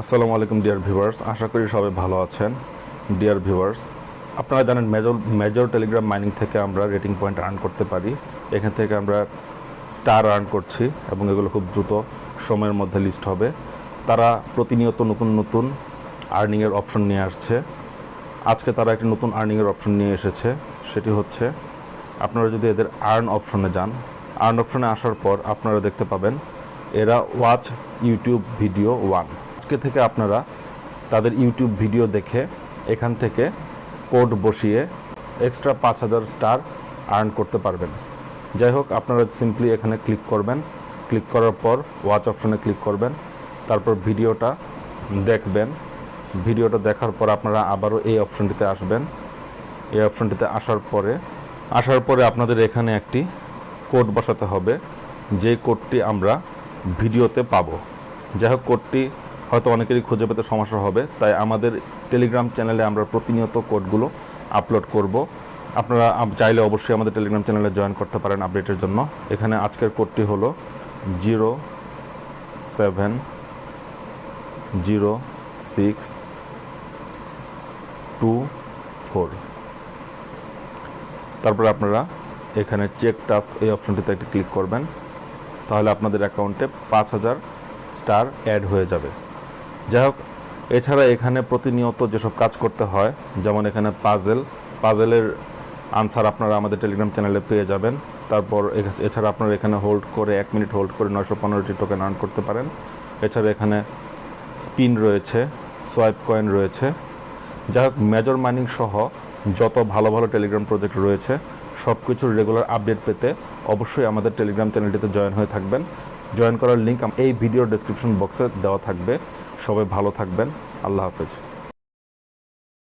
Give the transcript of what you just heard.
আসসালামু আলাইকুম dear viewers, আশা করি সবাই ভালো আছেন। ডিয়ার ভিউয়ার্স, আপনারা জানেন মেজর টেলিগ্রাম মাইনিং থেকে আমরা রেটিং পয়েন্ট আর্ন করতে পারি। এখান থেকে আমরা স্টার আর্ন করছি এবং এগুলো খুব দ্রুত সময়ের মধ্যে লিস্ট হবে। তারা প্রতিনিয়ত নতুন নতুন আর্নিংয়ের অপশন নিয়ে আসছে। আজকে তারা একটি নতুন আর্নিংয়ের অপশন নিয়ে এসেছে, সেটি হচ্ছে আপনারা যদি এদের আর্ন অপশনে যান, আর্ন অপশনে আসার পর আপনারা দেখতে পাবেন এরা ওয়াচ ইউটিউব ভিডিও 1। আজকে থেকে আপনারা তাদের ইউটিউব ভিডিও দেখে এখান থেকে কোড বসিয়ে এক্সট্রা 5000 স্টার আর্ন করতে পারবেন। যাই হোক, আপনারা সিম্পলি এখানে ক্লিক করবেন, ক্লিক করার পর ওয়াচ অপশনে ক্লিক করবেন, তারপর ভিডিওটা দেখবেন। ভিডিওটা দেখার পর আপনারা আবারও এই অপশনটিতে আসবেন। এই অপশনটিতে আসার পরে আপনাদের এখানে একটি কোড বসাতে হবে, যে কোডটি আমরা ভিডিওতে পাবো। যাই হোক, কোডটি হয়তো অনেকেরই খুঁজে পেতে সমস্যা হবে, তাই আমাদের টেলিগ্রাম চ্যানেলে আমরা প্রতিনিয়ত কোডগুলো আপলোড করব। আপনারা চাইলে অবশ্যই আমাদের টেলিগ্রাম চ্যানেলে জয়েন করতে পারেন আপডেটের জন্য। এখানে আজকের কোডটি হলো 0706224। তারপরে আপনারা এখানে চেক টাস্ক এই অপশনটিতে একটি ক্লিক করবেন, তাহলে আপনাদের অ্যাকাউন্টে 5000 স্টার অ্যাড হয়ে যাবে। যাই হোক, এছাড়া এখানে প্রতিনিয়ত যেসব কাজ করতে হয়, যেমন এখানে পাজেলের আনসার আপনারা আমাদের টেলিগ্রাম চ্যানেলে পেয়ে যাবেন। তারপর এছাড়া আপনারা এখানে হোল্ড করে 1 মিনিট হোল্ড করে 915টি টোকেন আর্ন করতে পারেন। এছাড়া এখানে স্পিন রয়েছে, সোয়াইপ কয়েন রয়েছে। যাই হোক, মেজর মাইনিং সহ যত ভালো ভালো টেলিগ্রাম প্রজেক্ট রয়েছে সব কিছুর রেগুলার আপডেট পেতে অবশ্যই আমাদের টেলিগ্রাম চ্যানেলটিতে জয়েন হয়ে থাকবেন। জয়েন করার লিঙ্ক এই ভিডিওর ডেসক্রিপশন বক্সে দেওয়া থাকবে। সবাই ভালো থাকবেন। আল্লাহ হাফেজ।